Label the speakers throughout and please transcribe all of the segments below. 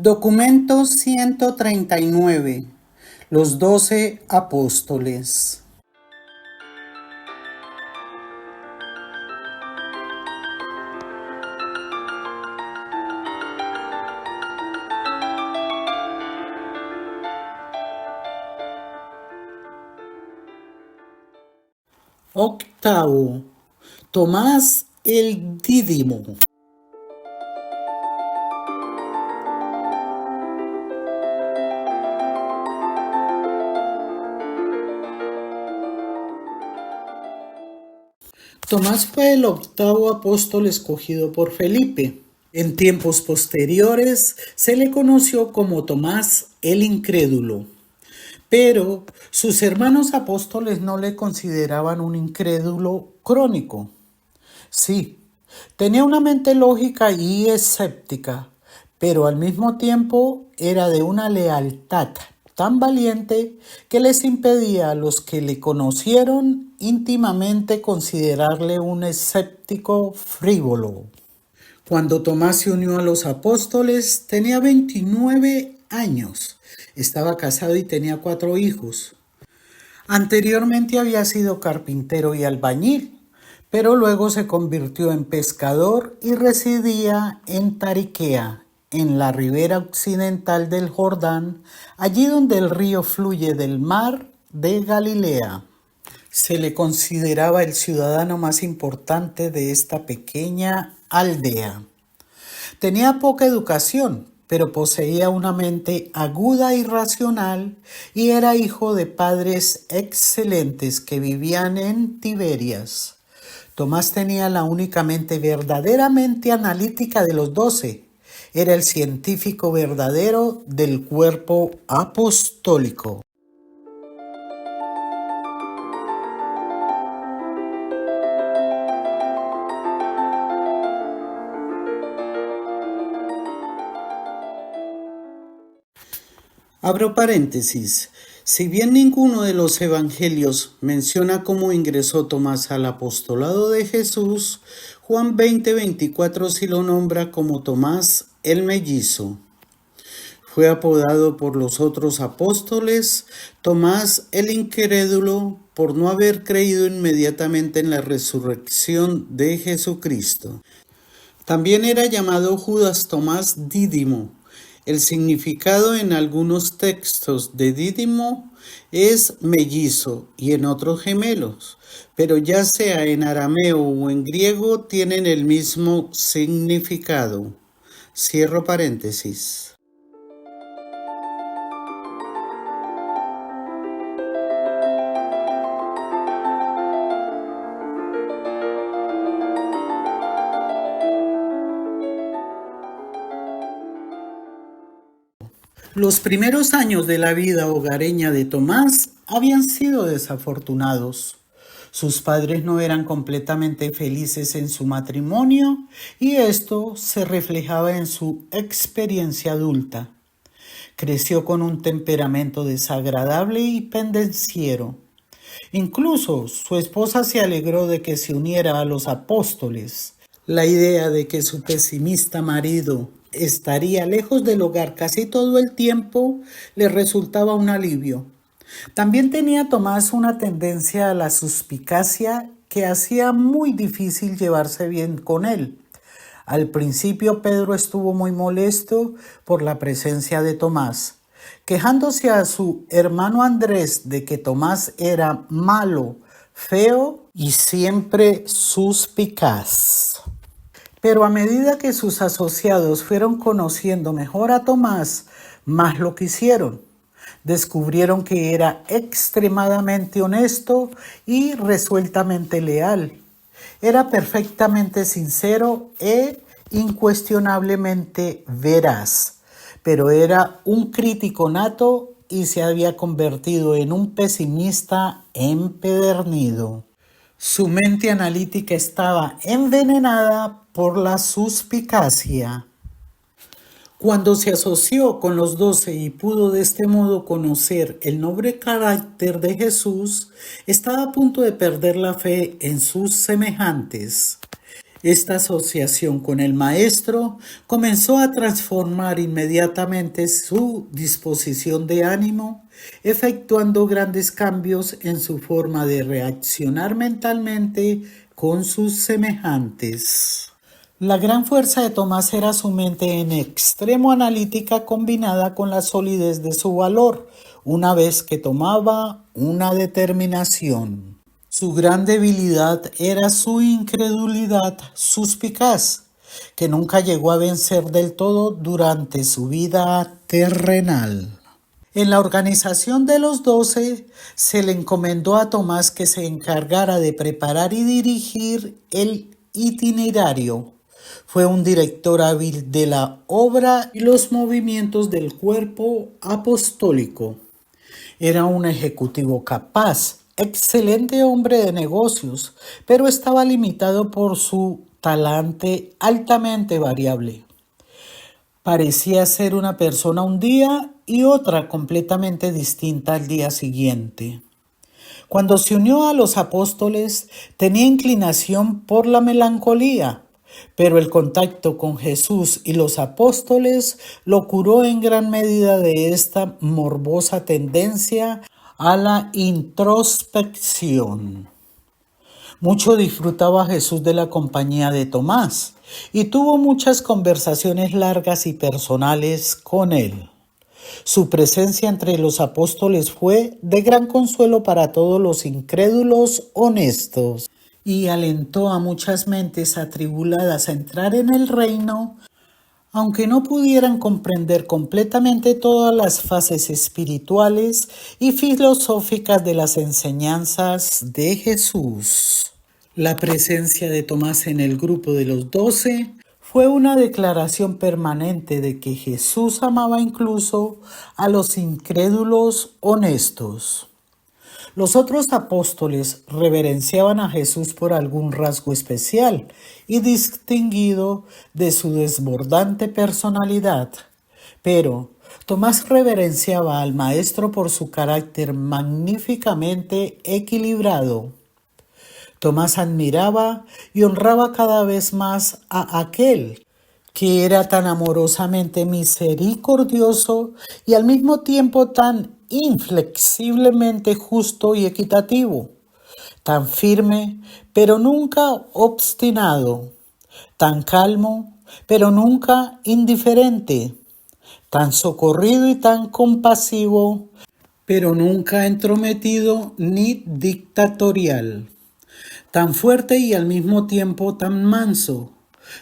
Speaker 1: Documento 139. Los 12 apóstoles. Octavo. Tomás el Dídimo. Tomás fue el octavo apóstol escogido por Felipe. En tiempos posteriores se le conoció como Tomás el Incrédulo. Pero sus hermanos apóstoles no le consideraban un incrédulo crónico. Sí, tenía una mente lógica y escéptica, pero al mismo tiempo era de una lealtad tan valiente que les impedía a los que le conocieron íntimamente considerarle un escéptico frívolo. Cuando Tomás se unió a los apóstoles, tenía 29 años. Estaba casado y tenía 4 hijos. Anteriormente había sido carpintero y albañil, pero luego se convirtió en pescador y residía en Tariquea, en la ribera occidental del Jordán, allí donde el río fluye del mar de Galilea. Se le consideraba el ciudadano más importante de esta pequeña aldea. Tenía poca educación, pero poseía una mente aguda y racional y era hijo de padres excelentes que vivían en Tiberias. Tomás tenía la única mente verdaderamente analítica de los 12. Era el científico verdadero del cuerpo apostólico. Abro paréntesis. Si bien ninguno de los evangelios menciona cómo ingresó Tomás al apostolado de Jesús, Juan 20:24 sí lo nombra como Tomás el Mellizo. Fue apodado por los otros apóstoles Tomás el Incrédulo por no haber creído inmediatamente en la resurrección de Jesucristo. También era llamado Judas Tomás Dídimo. El significado en algunos textos de Dídimo es mellizo y en otros gemelos, pero ya sea en arameo o en griego tienen el mismo significado. Cierro paréntesis. Los primeros años de la vida hogareña de Tomás habían sido desafortunados. Sus padres no eran completamente felices en su matrimonio y esto se reflejaba en su experiencia adulta. Creció con un temperamento desagradable y pendenciero. Incluso su esposa se alegró de que se uniera a los apóstoles. La idea de que su pesimista marido estaría lejos del hogar casi todo el tiempo le resultaba un alivio. También tenía Tomás una tendencia a la suspicacia que hacía muy difícil llevarse bien con él. Al principio Pedro estuvo muy molesto por la presencia de Tomás, quejándose a su hermano Andrés de que Tomás era malo, feo y siempre suspicaz. Pero a medida que sus asociados fueron conociendo mejor a Tomás, más lo quisieron. Descubrieron que era extremadamente honesto y resueltamente leal. Era perfectamente sincero e incuestionablemente veraz, pero era un crítico nato y se había convertido en un pesimista empedernido. Su mente analítica estaba envenenada por la suspicacia. Cuando se asoció con los 12 y pudo de este modo conocer el noble carácter de Jesús, estaba a punto de perder la fe en sus semejantes. Esta asociación con el maestro comenzó a transformar inmediatamente su disposición de ánimo, efectuando grandes cambios en su forma de reaccionar mentalmente con sus semejantes. La gran fuerza de Tomás era su mente en extremo analítica combinada con la solidez de su valor, una vez que tomaba una determinación. Su gran debilidad era su incredulidad suspicaz, que nunca llegó a vencer del todo durante su vida terrenal. En la organización de los 12 se le encomendó a Tomás que se encargara de preparar y dirigir el itinerario. Fue un director hábil de la obra y los movimientos del cuerpo apostólico. Era un ejecutivo capaz, excelente hombre de negocios, pero estaba limitado por su talante altamente variable. Parecía ser una persona un día y otra completamente distinta al día siguiente. Cuando se unió a los apóstoles, tenía inclinación por la melancolía, pero el contacto con Jesús y los apóstoles lo curó en gran medida de esta morbosa tendencia a la introspección. Mucho disfrutaba Jesús de la compañía de Tomás y tuvo muchas conversaciones largas y personales con él. Su presencia entre los apóstoles fue de gran consuelo para todos los incrédulos honestos y alentó a muchas mentes atribuladas a entrar en el reino, aunque no pudieran comprender completamente todas las fases espirituales y filosóficas de las enseñanzas de Jesús. La presencia de Tomás en el grupo de los 12 fue una declaración permanente de que Jesús amaba incluso a los incrédulos honestos. Los otros apóstoles reverenciaban a Jesús por algún rasgo especial y distinguido de su desbordante personalidad, pero Tomás reverenciaba al Maestro por su carácter magníficamente equilibrado. Tomás admiraba y honraba cada vez más a aquel que era tan amorosamente misericordioso y al mismo tiempo tan inflexiblemente justo y equitativo, tan firme pero nunca obstinado, tan calmo pero nunca indiferente, tan socorrido y tan compasivo pero nunca entrometido ni dictatorial, tan fuerte y al mismo tiempo tan manso,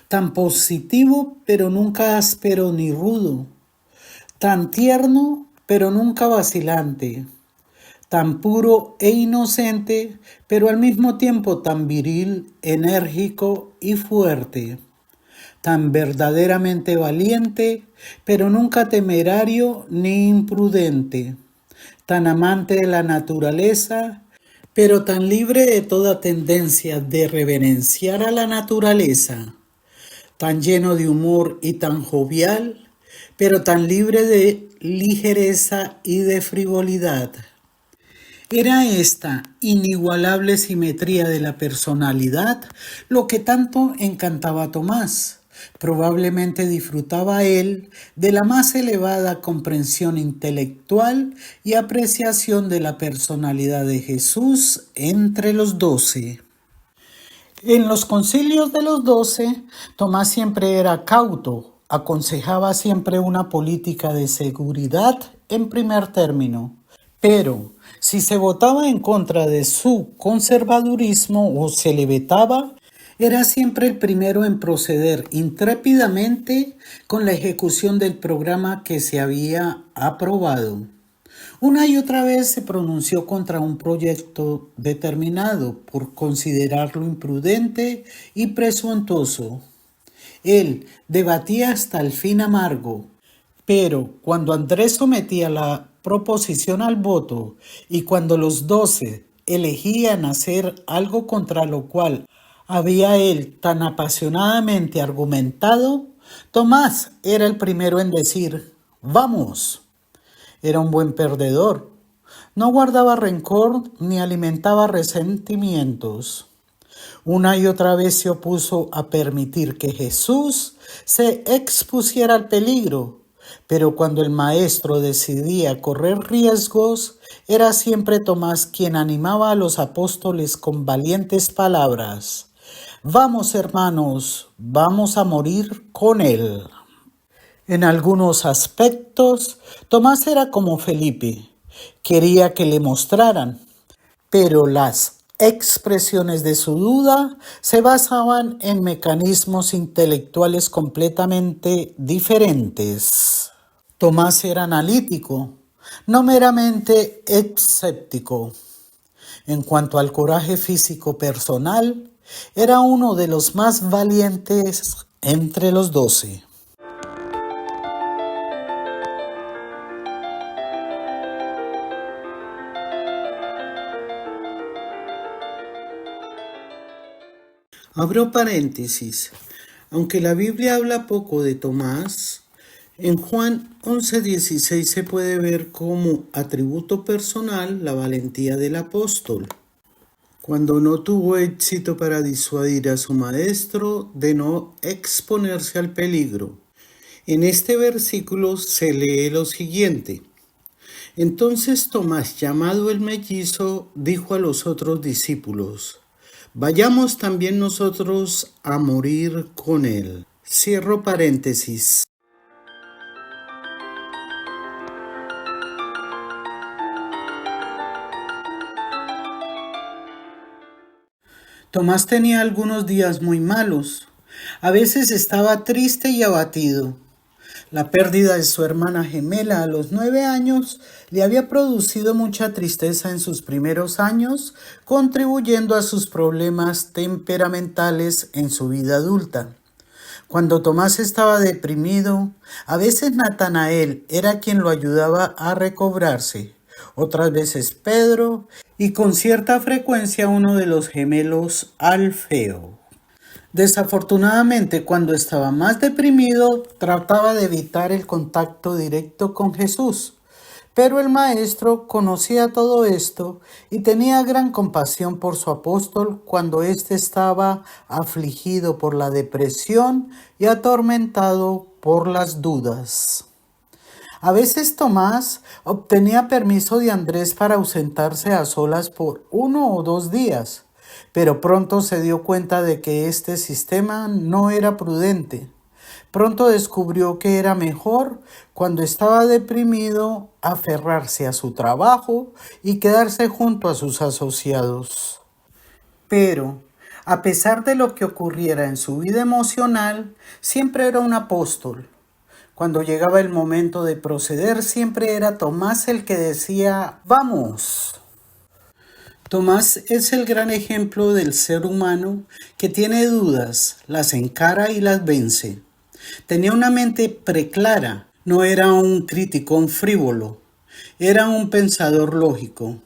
Speaker 1: tan positivo pero nunca áspero ni rudo, tan tierno pero nunca vacilante, tan puro e inocente pero al mismo tiempo tan viril, enérgico y fuerte, tan verdaderamente valiente pero nunca temerario ni imprudente, tan amante de la naturaleza pero tan libre de toda tendencia de reverenciar a la naturaleza, tan lleno de humor y tan jovial, pero tan libre de ligereza y de frivolidad. Era esta inigualable simetría de la personalidad lo que tanto encantaba a Tomás. Probablemente disfrutaba él de la más elevada comprensión intelectual y apreciación de la personalidad de Jesús entre los 12. En los concilios de los 12, Tomás siempre era cauto, aconsejaba siempre una política de seguridad en primer término, pero si se votaba en contra de su conservadurismo o se le vetaba, era siempre el primero en proceder intrépidamente con la ejecución del programa que se había aprobado. Una y otra vez se pronunció contra un proyecto determinado por considerarlo imprudente y presuntuoso. Él debatía hasta el fin amargo, pero cuando Andrés sometía la proposición al voto y cuando los 12 elegían hacer algo contra lo cual había él tan apasionadamente argumentado, Tomás era el primero en decir: «Vamos». Era un buen perdedor. No guardaba rencor ni alimentaba resentimientos. Una y otra vez se opuso a permitir que Jesús se expusiera al peligro, pero cuando el maestro decidía correr riesgos, era siempre Tomás quien animaba a los apóstoles con valientes palabras. Vamos, hermanos, vamos a morir con él. En algunos aspectos, Tomás era como Felipe, quería que le mostraran, pero las expresiones de su duda se basaban en mecanismos intelectuales completamente diferentes. Tomás era analítico, no meramente escéptico. En cuanto al coraje físico personal, era uno de los más valientes entre los 12. Abro paréntesis. Aunque la Biblia habla poco de Tomás, en Juan 11:16 se puede ver como atributo personal la valentía del apóstol, cuando no tuvo éxito para disuadir a su maestro de no exponerse al peligro. En este versículo se lee lo siguiente. Entonces Tomás, llamado el mellizo, dijo a los otros discípulos, vayamos también nosotros a morir con él. Cierro paréntesis. Tomás tenía algunos días muy malos. A veces estaba triste y abatido. La pérdida de su hermana gemela a los 9 años le había producido mucha tristeza en sus primeros años, contribuyendo a sus problemas temperamentales en su vida adulta. Cuando Tomás estaba deprimido, a veces Natanael era quien lo ayudaba a recobrarse, otras veces Pedro y con cierta frecuencia uno de los gemelos Alfeo. Desafortunadamente, cuando estaba más deprimido, trataba de evitar el contacto directo con Jesús. Pero el maestro conocía todo esto y tenía gran compasión por su apóstol cuando éste estaba afligido por la depresión y atormentado por las dudas. A veces Tomás obtenía permiso de Andrés para ausentarse a solas por 1 o 2 días, pero pronto se dio cuenta de que este sistema no era prudente. Pronto descubrió que era mejor, cuando estaba deprimido, aferrarse a su trabajo y quedarse junto a sus asociados. Pero, a pesar de lo que ocurriera en su vida emocional, siempre era un apóstol. Cuando llegaba el momento de proceder, siempre era Tomás el que decía, ¡vamos! Tomás es el gran ejemplo del ser humano que tiene dudas, las encara y las vence. Tenía una mente preclara, no era un criticón frívolo, era un pensador lógico.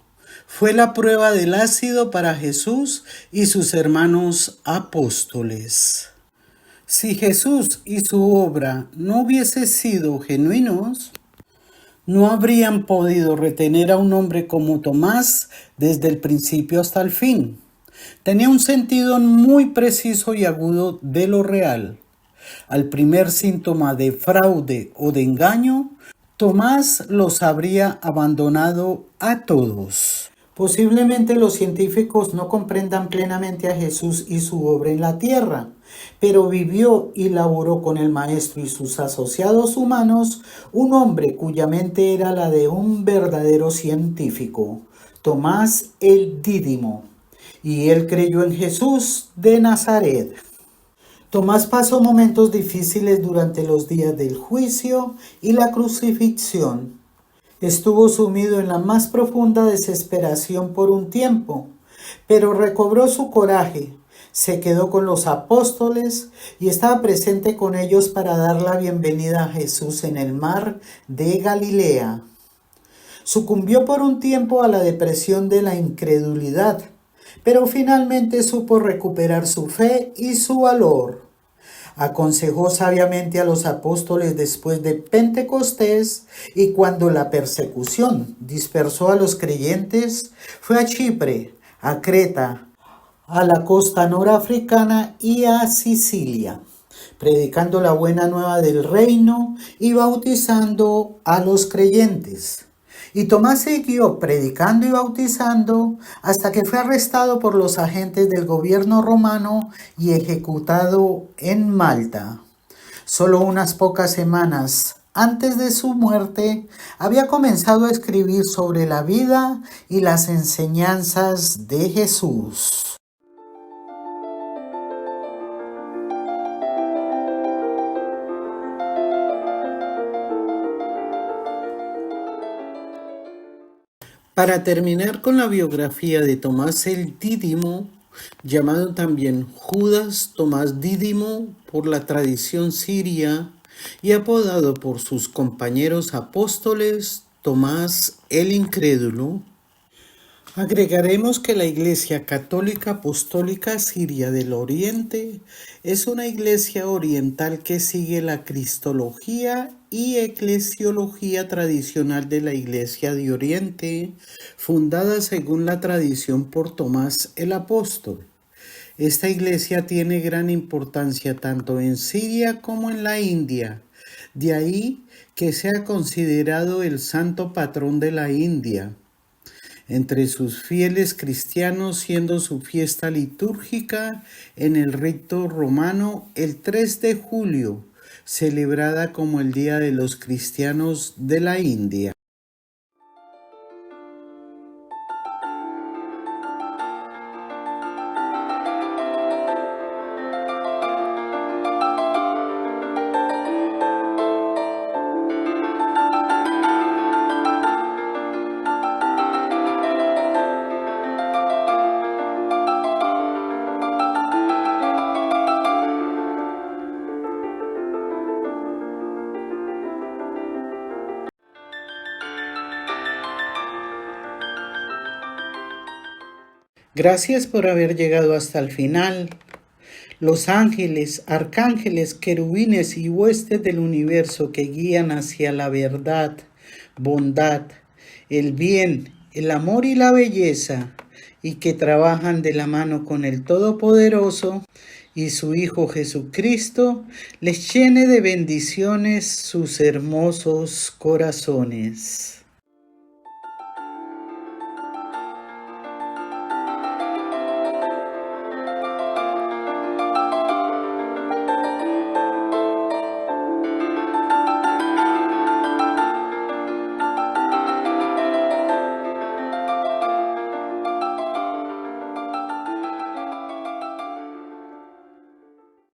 Speaker 1: Fue la prueba del ácido para Jesús y sus hermanos apóstoles. Si Jesús y su obra no hubiesen sido genuinos, no habrían podido retener a un hombre como Tomás desde el principio hasta el fin. Tenía un sentido muy preciso y agudo de lo real. Al primer síntoma de fraude o de engaño, Tomás los habría abandonado a todos. Posiblemente los científicos no comprendan plenamente a Jesús y su obra en la tierra, pero vivió y laboró con el Maestro y sus asociados humanos un hombre cuya mente era la de un verdadero científico, Tomás el Dídimo, y él creyó en Jesús de Nazaret. Tomás pasó momentos difíciles durante los días del juicio y la crucifixión. Estuvo sumido en la más profunda desesperación por un tiempo, pero recobró su coraje, se quedó con los apóstoles y estaba presente con ellos para dar la bienvenida a Jesús en el mar de Galilea. Sucumbió por un tiempo a la depresión de la incredulidad, pero finalmente supo recuperar su fe y su valor. Aconsejó sabiamente a los apóstoles después de Pentecostés y cuando la persecución dispersó a los creyentes, fue a Chipre, a Creta, a la costa norafricana y a Sicilia, predicando la buena nueva del reino y bautizando a los creyentes. Y Tomás siguió predicando y bautizando hasta que fue arrestado por los agentes del gobierno romano y ejecutado en Malta. Solo unas pocas semanas antes de su muerte, había comenzado a escribir sobre la vida y las enseñanzas de Jesús. Para terminar con la biografía de Tomás el Dídimo, llamado también Judas Tomás Dídimo por la tradición siria y apodado por sus compañeros apóstoles Tomás el Incrédulo, agregaremos que la Iglesia Católica Apostólica Siria del Oriente es una iglesia oriental que sigue la cristología y eclesiología tradicional de la Iglesia de Oriente, fundada según la tradición por Tomás el Apóstol. Esta iglesia tiene gran importancia tanto en Siria como en la India. De ahí que sea considerado el santo patrón de la India. Entre sus fieles cristianos, siendo su fiesta litúrgica en el rito romano el 3 de julio, celebrada como el Día de los Cristianos de la India. Gracias por haber llegado hasta el final. Los ángeles, arcángeles, querubines y huestes del universo que guían hacia la verdad, bondad, el bien, el amor y la belleza, y que trabajan de la mano con el Todopoderoso y su Hijo Jesucristo, les llene de bendiciones sus hermosos corazones.